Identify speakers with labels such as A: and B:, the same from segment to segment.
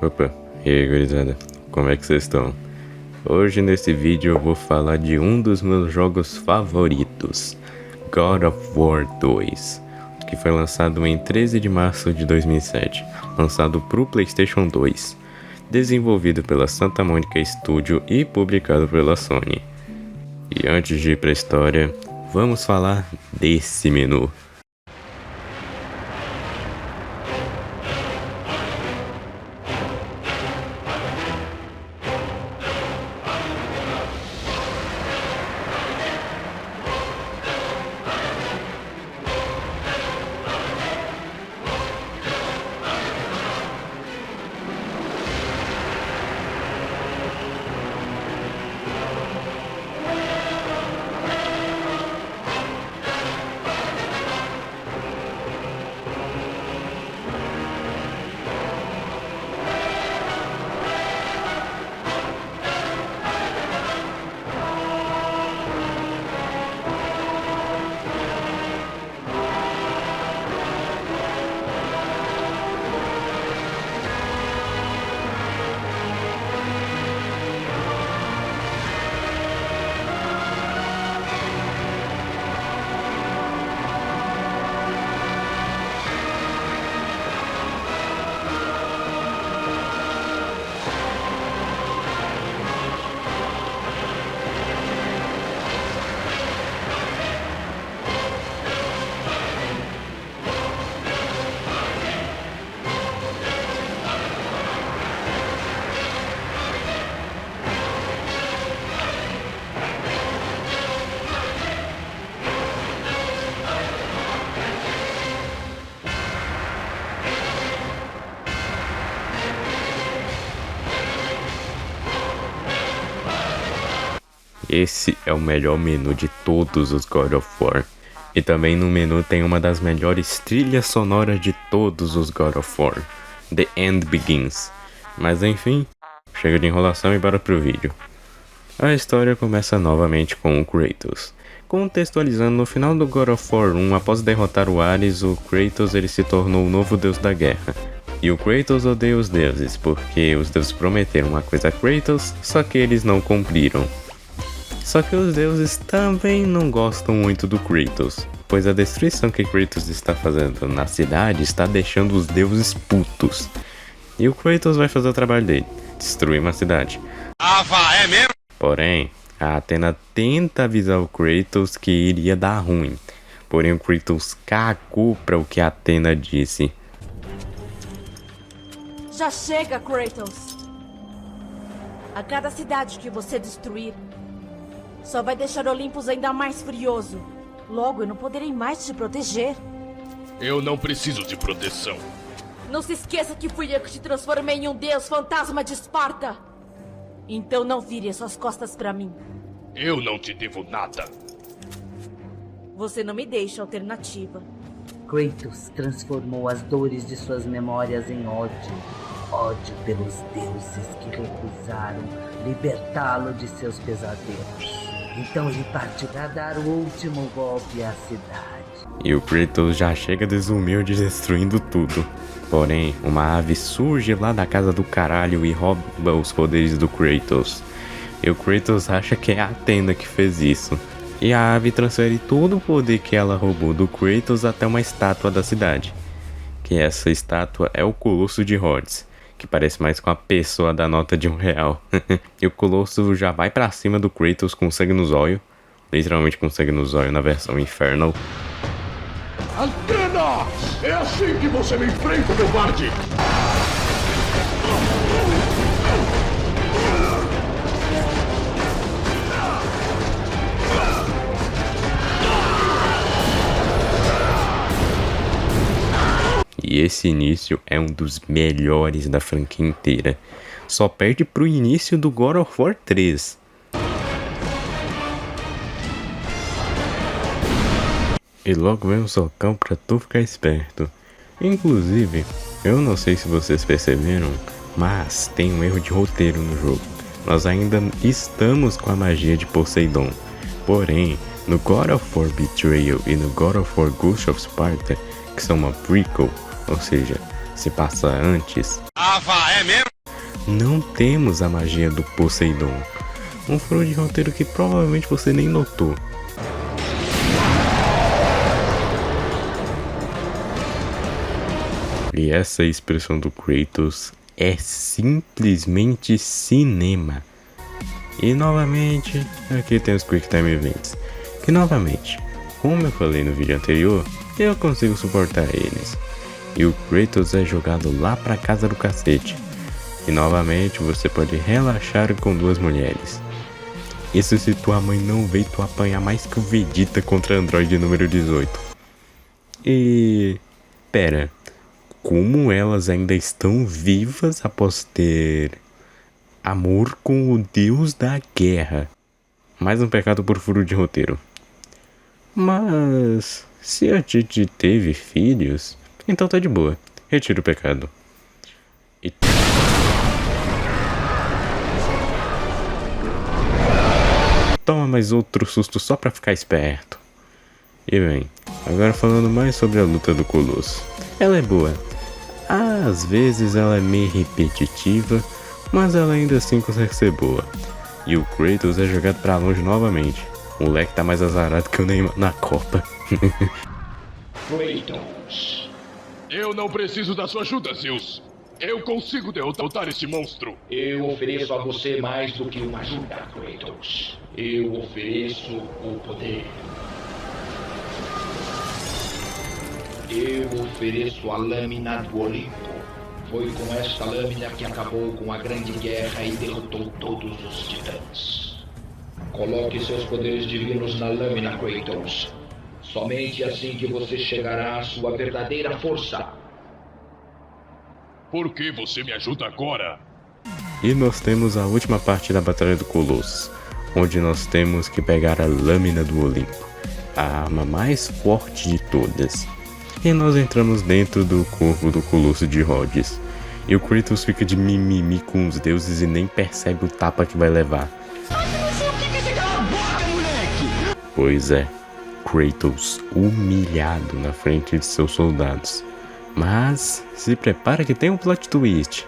A: Opa, e aí gurizada, como é que vocês estão? Hoje nesse vídeo eu vou falar de um dos meus jogos favoritos, God of War 2, que foi lançado em 13 de março de 2007, lançado para o PlayStation 2, desenvolvido pela Santa Mônica Studio e publicado pela Sony. E antes de ir para a história, vamos falar desse menu. Esse é o melhor menu de todos os God of War. E também no menu tem uma das melhores trilhas sonoras de todos os God of War, The End Begins. Mas enfim, chega de enrolação e bora pro vídeo. A história começa novamente com o Kratos. Contextualizando, no final do God of War 1, após derrotar o Ares, o Kratos ele se tornou o novo deus da guerra. E o Kratos odeia os deuses, porque os deuses prometeram uma coisa a Kratos, só que eles não cumpriram. Só que os deuses também não gostam muito do Kratos, pois a destruição que Kratos está fazendo na cidade está deixando os deuses putos. E o Kratos vai fazer o trabalho dele, destruir uma cidade.
B: É mesmo?
A: Porém, a Athena tenta avisar o Kratos que iria dar ruim. Porém o Kratos cagou para o que a Athena disse.
C: Já chega, Kratos! A cada cidade que você destruir, só vai deixar Olympus ainda mais furioso. Logo, eu não poderei mais te proteger.
B: Eu não preciso de proteção.
C: Não se esqueça que fui eu que te transformei em um deus fantasma de Esparta. Então não vire as suas costas pra mim.
B: Eu não te devo nada.
C: Você não me deixa alternativa.
D: Kratos transformou as dores de suas memórias em ódio. Ódio pelos deuses que recusaram libertá-lo de seus pesadelos. Então ele partiu para dar o último golpe à cidade.
A: E o Kratos já chega desumilde destruindo tudo. Porém, uma ave surge lá da casa do caralho e rouba os poderes do Kratos. E o Kratos acha que é a Athena que fez isso. E a ave transfere todo o poder que ela roubou do Kratos até uma estátua da cidade. Que essa estátua é o Colosso de Rhodes, que parece mais com a pessoa da nota de R$1. E o Colosso já vai pra cima do Kratos com sangue nos olhos. Literalmente com sangue nos olhos na versão Infernal.
B: Athena! É assim que você me enfrenta, covarde!
A: E esse início é um dos melhores da franquia inteira. Só perde pro início do God of War 3. E logo vem um socão pra tu ficar esperto. Inclusive, eu não sei se vocês perceberam, mas tem um erro de roteiro no jogo. Nós ainda estamos com a magia de Poseidon. Porém, no God of War Betrayal e no God of War Ghost of Sparta, que são uma prequel, ou seja, se passa antes.
B: É mesmo?
A: não temos a magia do Poseidon. Um furo de roteiro que provavelmente você nem notou. E essa expressão do Kratos é simplesmente cinema. E novamente, aqui tem os Quick Time Events, que novamente, como eu falei no vídeo anterior, eu consigo suportar eles. E o Kratos é jogado lá pra casa do cacete. E novamente você pode relaxar com duas mulheres. Isso se tua mãe não veio tu apanhar mais que o Vegeta contra Android número 18. E... pera, como elas ainda estão vivas após ter amor com o deus da guerra? Mais um pecado por furo de roteiro. Mas se a Titi teve filhos, então tá de boa. Retiro o pecado. E... toma mais outro susto só pra ficar esperto. E bem, agora falando mais sobre a luta do Colosso. Ela é boa. Às vezes ela é meio repetitiva, mas ela ainda assim consegue ser boa. E o Kratos é jogado pra longe novamente. O moleque tá mais azarado que o Neymar na Copa.
B: Kratos. Eu não preciso da sua ajuda, Zeus. Eu consigo derrotar esse monstro.
E: Eu ofereço a você mais do que uma ajuda, Kratos. Eu ofereço o poder. Eu ofereço a lâmina do Olimpo. Foi com esta lâmina que acabou com a grande guerra e derrotou todos os titãs. Coloque seus poderes divinos na lâmina, Kratos. Somente assim que você chegará à sua verdadeira força.
B: Por que você me ajuda agora?
A: E nós temos a última parte da Batalha do Colosso, onde nós temos que pegar a lâmina do Olimpo, a arma mais forte de todas. E nós entramos dentro do corpo do Colosso de Rhodes. E o Kratos fica de mimimi com os deuses e nem percebe o tapa que vai levar. Pois é, Kratos humilhado na frente de seus soldados. Mas se prepara que tem um plot twist.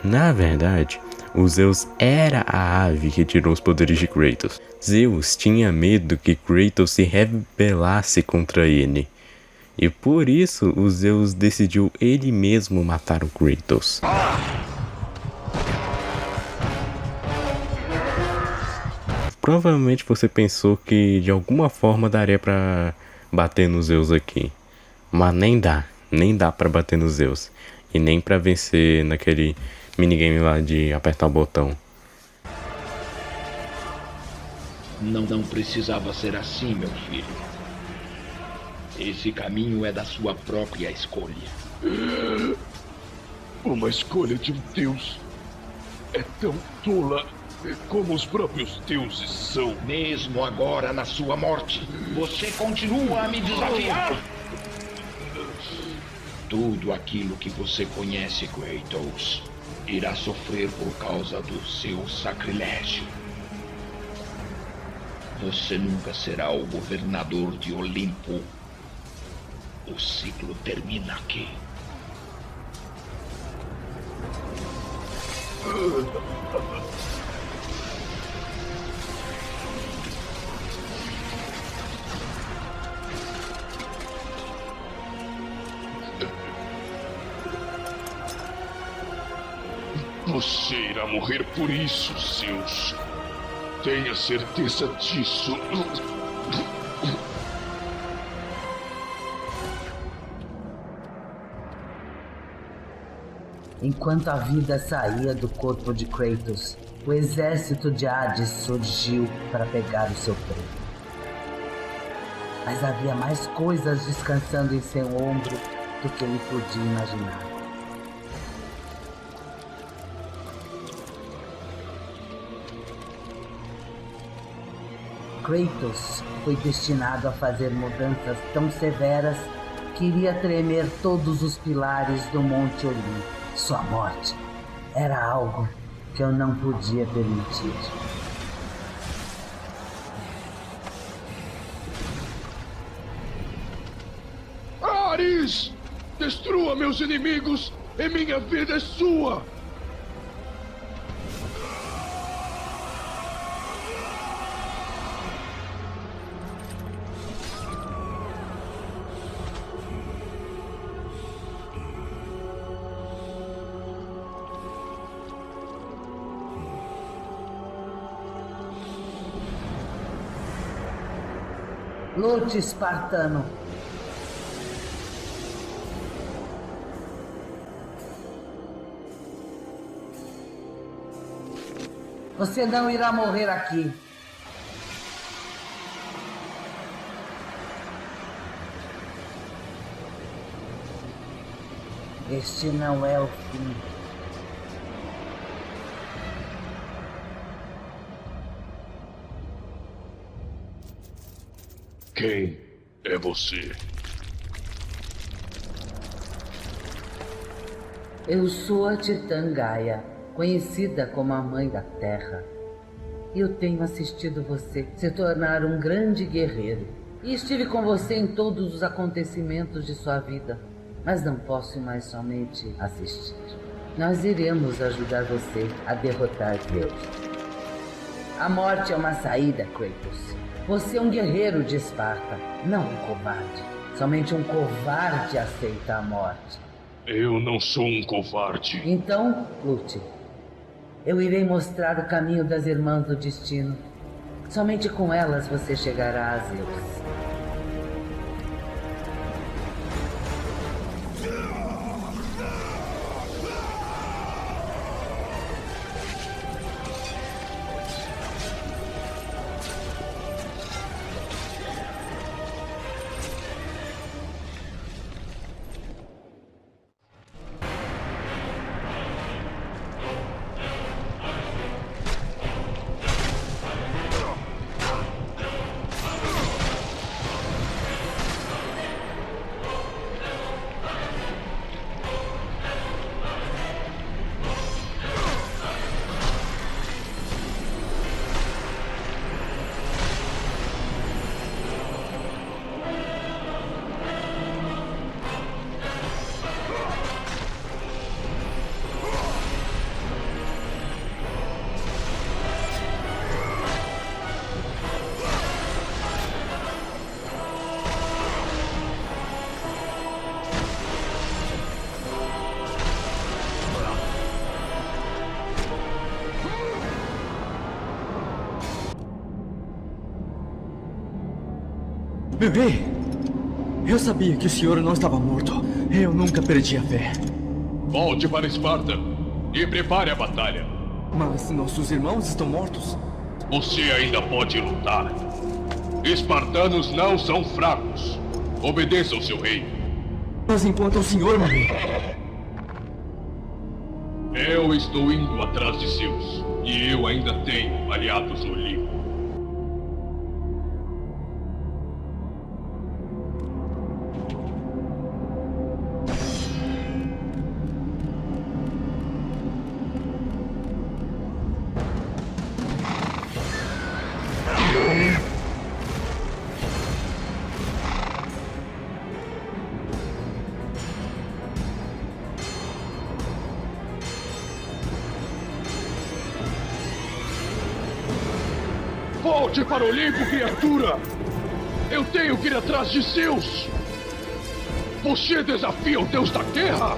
A: Na verdade, o Zeus era a ave que tirou os poderes de Kratos. Zeus tinha medo que Kratos se rebelasse contra ele. E por isso o Zeus decidiu ele mesmo matar o Kratos. Provavelmente você pensou que de alguma forma daria pra bater no Zeus aqui. Mas nem dá pra bater no Zeus. E nem pra vencer naquele minigame lá de apertar o botão.
E: Não precisava ser assim, meu filho. Esse caminho é da sua própria escolha.
B: Uma escolha de um deus é tão tola como os próprios deuses são.
E: Mesmo agora, na sua morte, você continua a me desafiar? Tudo aquilo que você conhece, Kratos, irá sofrer por causa do seu sacrilégio. Você nunca será o governador de Olimpo. O ciclo termina aqui.
B: Você irá morrer por isso, Zeus. Tenha certeza disso.
D: Enquanto a vida saía do corpo de Kratos, o exército de Hades surgiu para pegar o seu prêmio. Mas havia mais coisas descansando em seu ombro do que ele podia imaginar. Kratos foi destinado a fazer mudanças tão severas que iria tremer todos os pilares do Monte Olimpo. Sua morte era algo que eu não podia permitir.
B: Ares! Destrua meus inimigos e minha vida é sua!
D: Lute, espartano. Você não irá morrer aqui. Este não é o fim.
B: Quem é você?
D: Eu sou a Titã Gaia, conhecida como a Mãe da Terra. Eu tenho assistido você se tornar um grande guerreiro. E estive com você em todos os acontecimentos de sua vida. Mas não posso mais somente assistir. Nós iremos ajudar você a derrotar Zeus. A morte é uma saída, Kratos. Você é um guerreiro de Esparta, não um covarde. Somente um covarde aceita a morte.
B: Eu não sou um covarde.
D: Então, lute. Eu irei mostrar o caminho das Irmãs do Destino. Somente com elas você chegará a Zeus.
F: Bebê! Eu sabia que o senhor não estava morto. Eu nunca perdi a fé.
B: Volte para Esparta e prepare a batalha.
F: Mas nossos irmãos estão mortos.
B: Você ainda pode lutar. Espartanos não são fracos. Obedeça ao seu rei.
F: Mas enquanto o senhor morrer...
B: Eu estou indo atrás de Zeus. E eu ainda tenho aliados no Olimpo. Volte para o Olimpo, criatura! Eu tenho que ir atrás de Zeus! Você desafia o deus da guerra?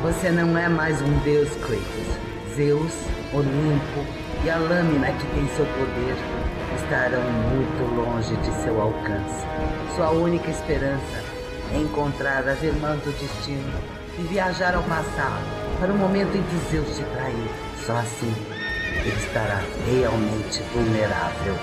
D: Você não é mais um deus, Kratos. Zeus, Olimpo e a lâmina que tem seu poder estarão muito longe de seu alcance. Sua única esperança é encontrar as Irmãs do Destino e viajar ao passado para o momento em que Zeus te trair. Só assim ele estará realmente vulnerável.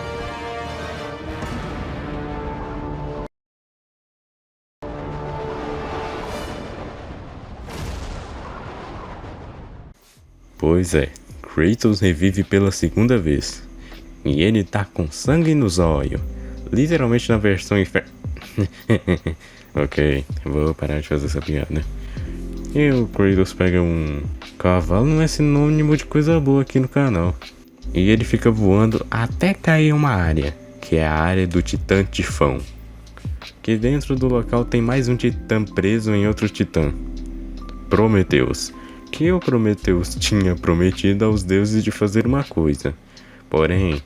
A: Pois é, Kratos revive pela segunda vez. E ele tá com sangue nos olhos. Literalmente na versão Ok, vou parar de fazer essa piada. E o Kratos pega um cavalo, não é sinônimo de coisa boa aqui no canal. E ele fica voando até cair uma área, que é a área do Titã Tifão. Que dentro do local tem mais um titã preso em outro titã, Prometeus. Que o Prometeus tinha prometido aos deuses de fazer uma coisa. Porém,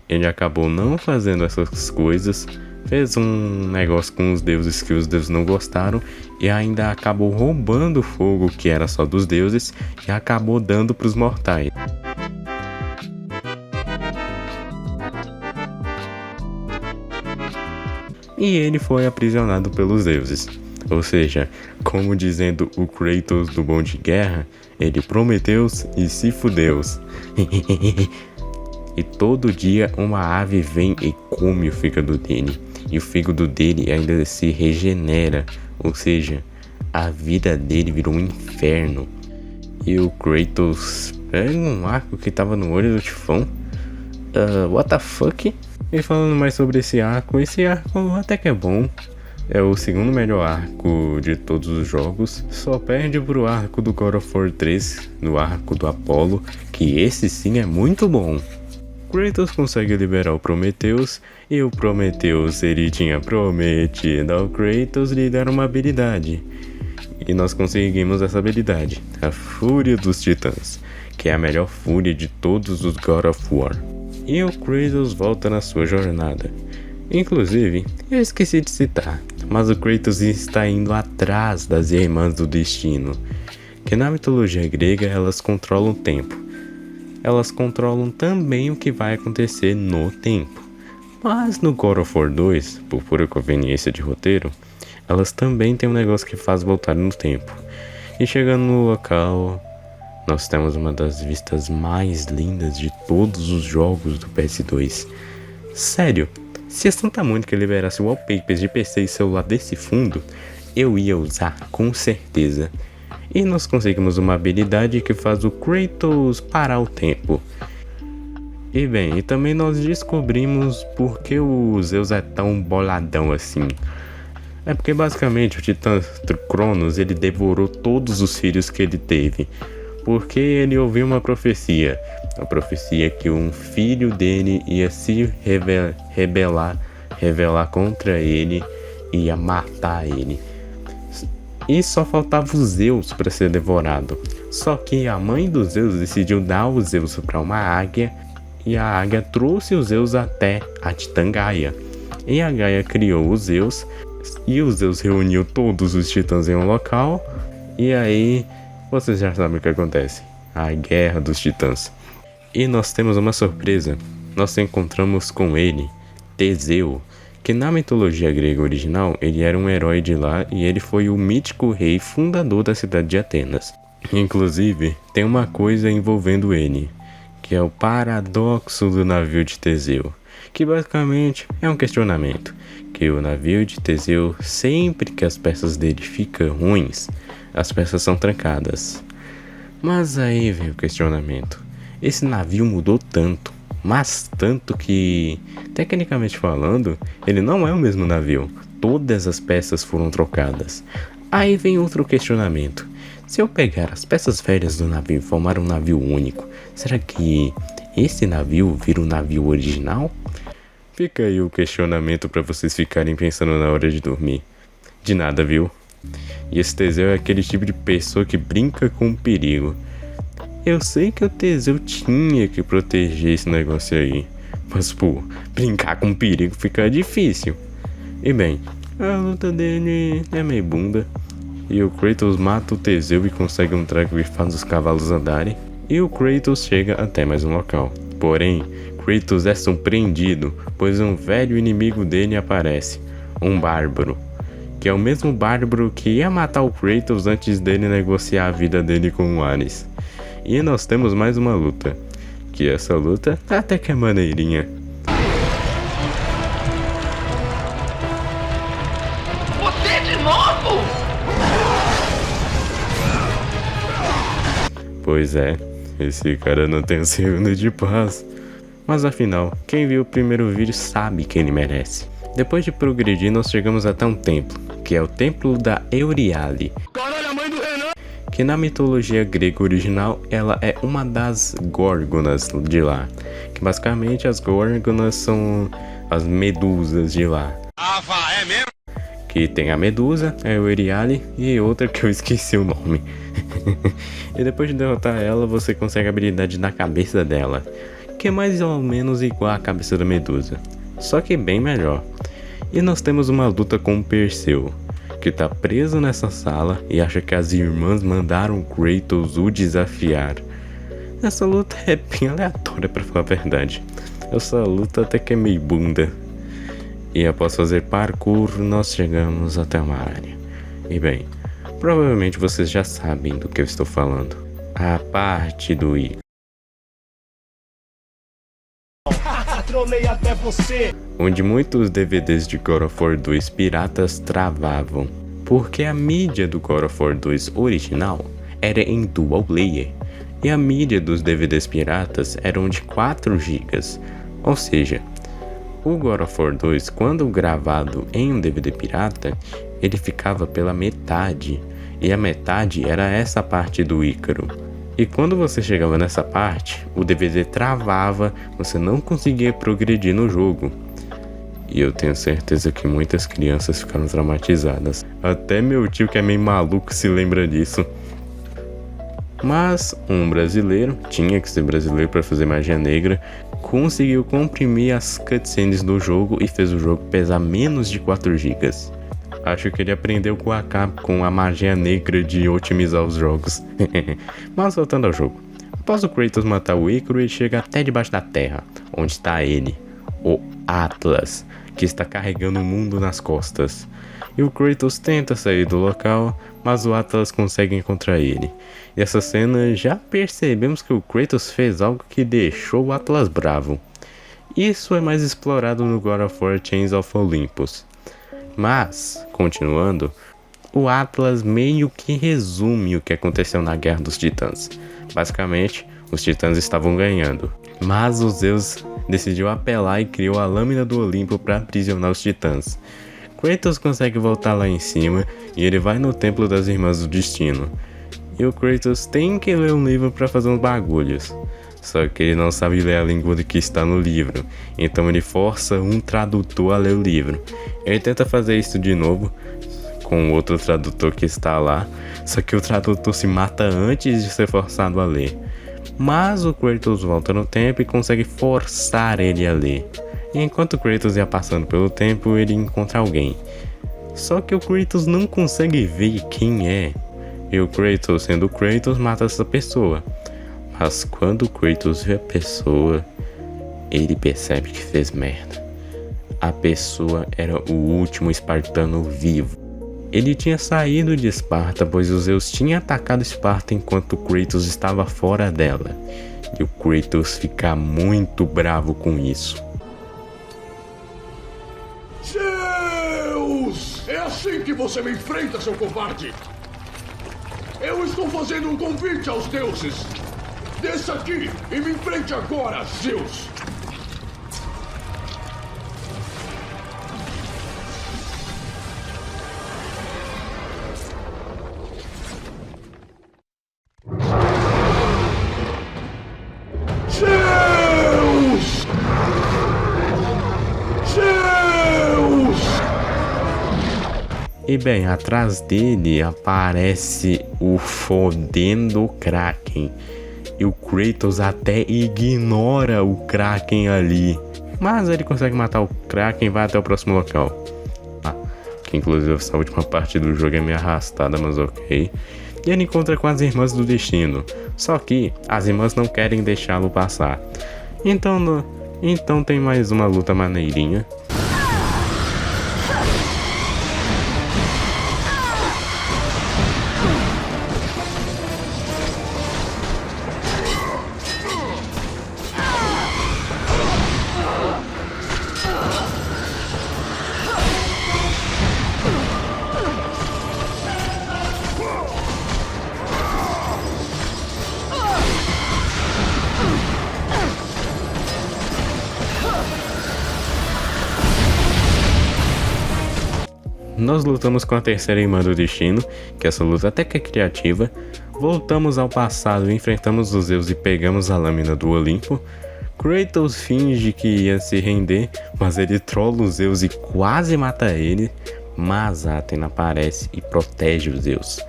A: ele acabou não fazendo essas coisas, fez um negócio com os deuses que os deuses não gostaram e ainda acabou roubando o fogo que era só dos deuses e acabou dando para os mortais. e ele foi aprisionado pelos deuses. Ou seja, como dizendo o Kratos do Bom de Guerra, ele prometeu e se fudeus. E todo dia uma ave vem e come o fígado dele. E o fígado dele ainda se regenera. Ou seja, a vida dele virou um inferno. E o Kratos pega um arco que tava no olho do Tifão. What the fuck? E falando mais sobre esse arco até que é bom. É o segundo melhor arco de todos os jogos. Só perde pro arco do God of War 3, no arco do Apollo, que esse sim é muito bom. Kratos consegue liberar o Prometheus, e o Prometheus ele tinha prometido ao Kratos lhe dar uma habilidade. E nós conseguimos essa habilidade, a Fúria dos Titãs, que é a melhor fúria de todos os God of War. E o Kratos volta na sua jornada. Inclusive, eu esqueci de citar, mas o Kratos está indo atrás das Irmãs do Destino, que na mitologia grega elas controlam o tempo. Elas controlam também o que vai acontecer no tempo. Mas no God of War 2, por pura conveniência de roteiro, elas também têm um negócio que faz voltar no tempo. E chegando no local, nós temos uma das vistas mais lindas de todos os jogos do PS2. Sério, se a Santa Mônica liberasse wallpapers de PC e celular desse fundo, eu ia usar com certeza. E nós conseguimos uma habilidade que faz o Kratos parar o tempo. E bem, e também nós descobrimos por que o Zeus é tão boladão assim. É porque basicamente o Titã Cronos ele devorou todos os filhos que ele teve. Porque ele ouviu uma profecia. A profecia que um filho dele ia se rebelar contra ele e ia matar ele. E só faltava o Zeus para ser devorado. Só que a mãe do Zeus decidiu dar o Zeus para uma águia. E a águia trouxe o Zeus até a Titã Gaia. E a Gaia criou o Zeus. E o Zeus reuniu todos os titãs em um local. E aí, vocês já sabem o que acontece. A Guerra dos Titãs. E nós temos uma surpresa. Nós encontramos com ele, Teseu, que na mitologia grega original, ele era um herói de lá e ele foi o mítico rei fundador da cidade de Atenas. Inclusive, tem uma coisa envolvendo ele, que é o paradoxo do navio de Teseu, que basicamente é um questionamento, que o navio de Teseu, sempre que as peças dele ficam ruins, as peças são trancadas. Mas aí vem o questionamento, esse navio mudou tanto, mas tanto que, tecnicamente falando, ele não é o mesmo navio. Todas as peças foram trocadas. Aí vem outro questionamento. Se eu pegar as peças velhas do navio e formar um navio único, será que esse navio vira o navio original? Fica aí o questionamento para vocês ficarem pensando na hora de dormir. De nada, viu? E esse Teseu é aquele tipo de pessoa que brinca com o perigo. Eu sei que o Teseu tinha que proteger esse negócio aí, mas pô, brincar com perigo fica difícil. E bem, a luta dele é meio bunda. E o Kratos mata o Teseu e consegue um treco e faz os cavalos andarem. E o Kratos chega até mais um local. Porém, Kratos é surpreendido, pois um velho inimigo dele aparece, um bárbaro. Que é o mesmo bárbaro que ia matar o Kratos antes dele negociar a vida dele com o Ares. E nós temos mais uma luta, que essa luta até que é maneirinha.
G: Você de novo?
A: Pois é, esse cara não tem um segundo de paz. Mas afinal, quem viu o primeiro vídeo sabe quem ele merece. Depois de progredir, nós chegamos até um templo, que é o Templo da Euríale.
B: Caralho, a mãe do Renan!
A: Que na mitologia grega original, ela é uma das górgonas de lá. Que basicamente as górgonas são as medusas de lá.
B: Ah, vá, é mesmo?
A: Que tem a medusa, a Euríale e outra que eu esqueci o nome. E depois de derrotar ela, você consegue a habilidade da cabeça dela, que é mais ou menos igual à cabeça da medusa, só que bem melhor. E nós temos uma luta com o Perseu, que tá preso nessa sala e acha que as irmãs mandaram Kratos o desafiar. Essa luta é bem aleatória, pra falar a verdade. Essa luta até que é meio bunda. E após fazer parkour, nós chegamos até uma área. E bem, provavelmente vocês já sabem do que eu estou falando. A parte do Ícaro.
H: Trolei até você.
A: Onde muitos DVDs de God of War 2 piratas travavam. Porque a mídia do God of War 2 original era em dual layer. E a mídia dos DVDs piratas eram de 4 GB. Ou seja, o God of War 2, quando gravado em um DVD pirata, ele ficava pela metade. E a metade era essa parte do Ícaro. E quando você chegava nessa parte, o DVD travava, você não conseguia progredir no jogo. E eu tenho certeza que muitas crianças ficaram traumatizadas. Até meu tio, que é meio maluco, se lembra disso. Mas um brasileiro, tinha que ser brasileiro para fazer magia negra, conseguiu comprimir as cutscenes do jogo e fez o jogo pesar menos de 4 GB. Acho que ele aprendeu com a Capcom a magia negra de otimizar os jogos. Mas voltando ao jogo. Após o Kratos matar o Ícaro, ele chega até debaixo da terra, onde está ele, o Atlas, que está carregando o mundo nas costas. E o Kratos tenta sair do local, mas o Atlas consegue encontrar ele. E essa cena já percebemos que o Kratos fez algo que deixou o Atlas bravo. Isso é mais explorado no God of War Chains of Olympus. Mas, continuando, o Atlas meio que resume o que aconteceu na Guerra dos Titãs. Basicamente, os Titãs estavam ganhando, mas o Zeus decidiu apelar e criou a Lâmina do Olimpo para aprisionar os Titãs. Kratos consegue voltar lá em cima e ele vai no Templo das Irmãs do Destino. E o Kratos tem que ler um livro para fazer uns bagulhos. Só que ele não sabe ler a língua que está no livro, então ele força um tradutor a ler o livro. Ele tenta fazer isso de novo com outro tradutor que está lá, só que o tradutor se mata antes de ser forçado a ler. Mas o Kratos volta no tempo e consegue forçar ele a ler. E enquanto o Kratos ia passando pelo tempo, ele encontra alguém. Só que o Kratos não consegue ver quem é. E o Kratos, sendo o Kratos, mata essa pessoa. Mas quando o Kratos vê a pessoa, ele percebe que fez merda. A pessoa era o último espartano vivo. Ele tinha saído de Esparta, pois os Zeus tinham atacado Esparta enquanto o Kratos estava fora dela. E o Kratos fica muito bravo com isso.
B: Zeus! É assim que você me enfrenta, seu covarde! Eu estou fazendo um convite aos deuses! Desça aqui e me enfrente agora, Zeus! Zeus! Zeus!
A: E bem, atrás dele aparece o fodendo Kraken. E o Kratos até ignora o Kraken ali. Mas ele consegue matar o Kraken e vai até o próximo local. Que inclusive essa última parte do jogo é meio arrastada, mas ok. E ele encontra com as Irmãs do Destino. Só que as irmãs não querem deixá-lo passar. Então tem mais uma luta maneirinha. Nós lutamos com a terceira irmã do destino, que essa luta até que é criativa. Voltamos ao passado, enfrentamos os Zeus e pegamos a lâmina do Olimpo. Kratos finge que ia se render, mas ele trola os Zeus e quase mata ele. Mas Atena aparece e protege os Zeus,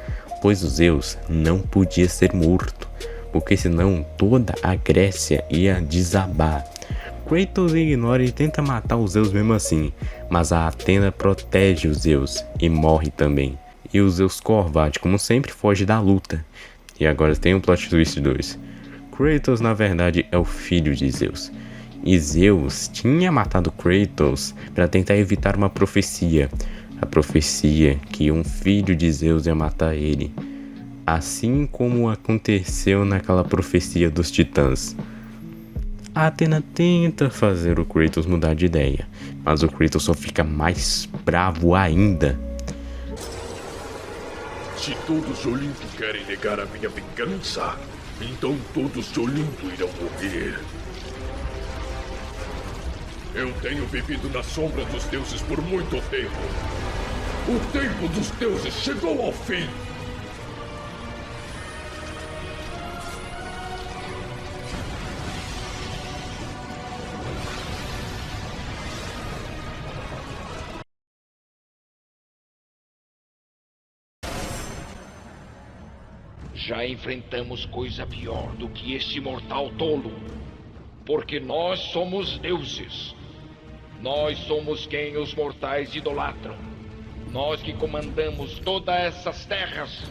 A: pois o Zeus não podia ser morto, porque senão toda a Grécia ia desabar. Kratos ignora e tenta matar os Zeus mesmo assim, mas a Atena protege os Zeus e morre também. E o Zeus covarde, como sempre, foge da luta. E agora tem o plot twist 2. Kratos na verdade é o filho de Zeus. E Zeus tinha matado Kratos para tentar evitar uma profecia. A profecia que um filho de Zeus ia matar ele. Assim como aconteceu naquela profecia dos titãs. A Athena tenta fazer o Kratos mudar de ideia, mas o Kratos só fica mais bravo ainda.
B: Se todos de Olimpo querem negar a minha vingança, então todos de Olimpo irão morrer. Eu tenho vivido na sombra dos deuses por muito tempo. O tempo dos deuses chegou ao fim.
E: Já enfrentamos coisa pior do que este mortal tolo. Porque nós somos deuses. Nós somos quem os mortais idolatram. Nós que comandamos todas essas terras.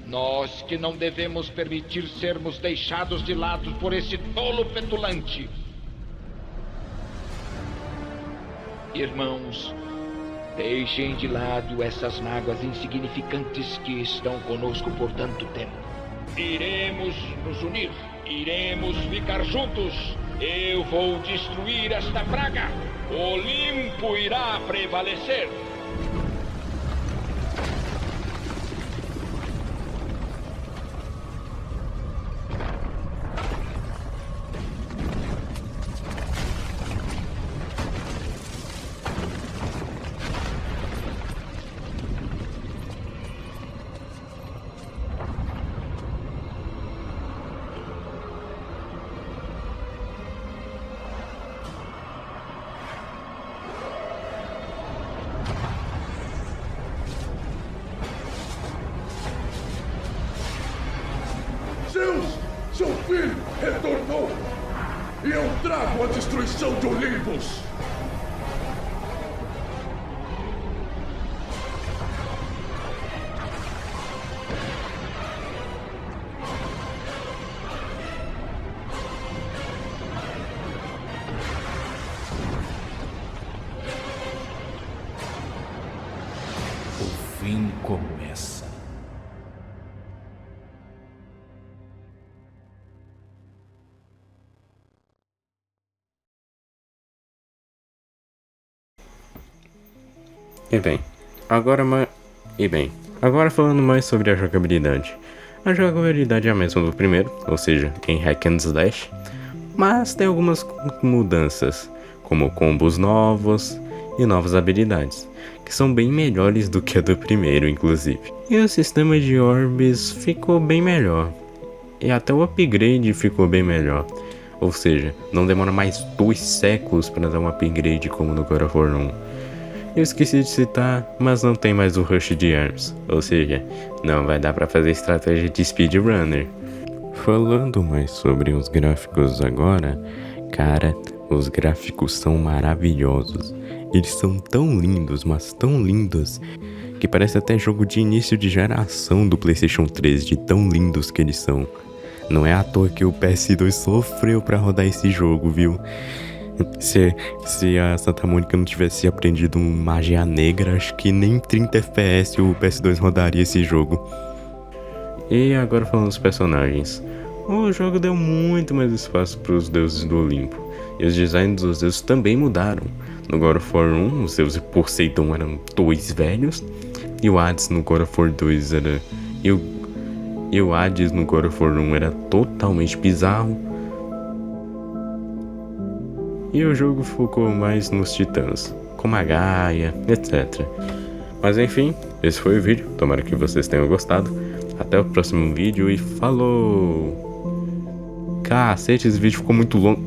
E: Nós que não devemos permitir sermos deixados de lado por esse tolo petulante. Irmãos, deixem de lado essas mágoas insignificantes que estão conosco por tanto tempo. Iremos nos unir. Iremos ficar juntos. Eu vou destruir esta praga. Olimpo irá prevalecer.
B: Zeus, seu filho, retornou. E eu trago a destruição de Olympus.
I: O fim começa.
A: Agora falando mais sobre a jogabilidade. A jogabilidade é a mesma do primeiro, ou seja, em hack and slash, mas tem algumas mudanças, como combos novos e novas habilidades, que são bem melhores do que a do primeiro, inclusive. E o sistema de orbes ficou bem melhor, e até o upgrade ficou bem melhor. Ou seja, não demora mais 2 séculos para dar um upgrade como no God of War 1. Eu esqueci de citar, mas não tem mais o Rush de Arms, ou seja, não vai dar pra fazer estratégia de speedrunner. Falando mais sobre os gráficos agora, cara, os gráficos são maravilhosos. Eles são tão lindos, mas tão lindos, que parece até jogo de início de geração do PlayStation 3, de tão lindos que eles são. Não é à toa que o PS2 sofreu pra rodar esse jogo, viu? Se a Santa Mônica não tivesse aprendido magia negra, acho que nem 30 FPS o PS2 rodaria esse jogo. E agora falando dos personagens. O jogo deu muito mais espaço para os deuses do Olimpo. E os designs dos deuses também mudaram. No God of War 1, os deuses Poseidon eram 2 velhos. E o Hades no God of War 2 era... E o Hades no God of War 1 era totalmente bizarro. E o jogo focou mais nos titãs, como a Gaia, etc. Mas enfim, esse foi o vídeo, tomara que vocês tenham gostado. Até o próximo vídeo e falou! Cacete, esse vídeo ficou muito longo.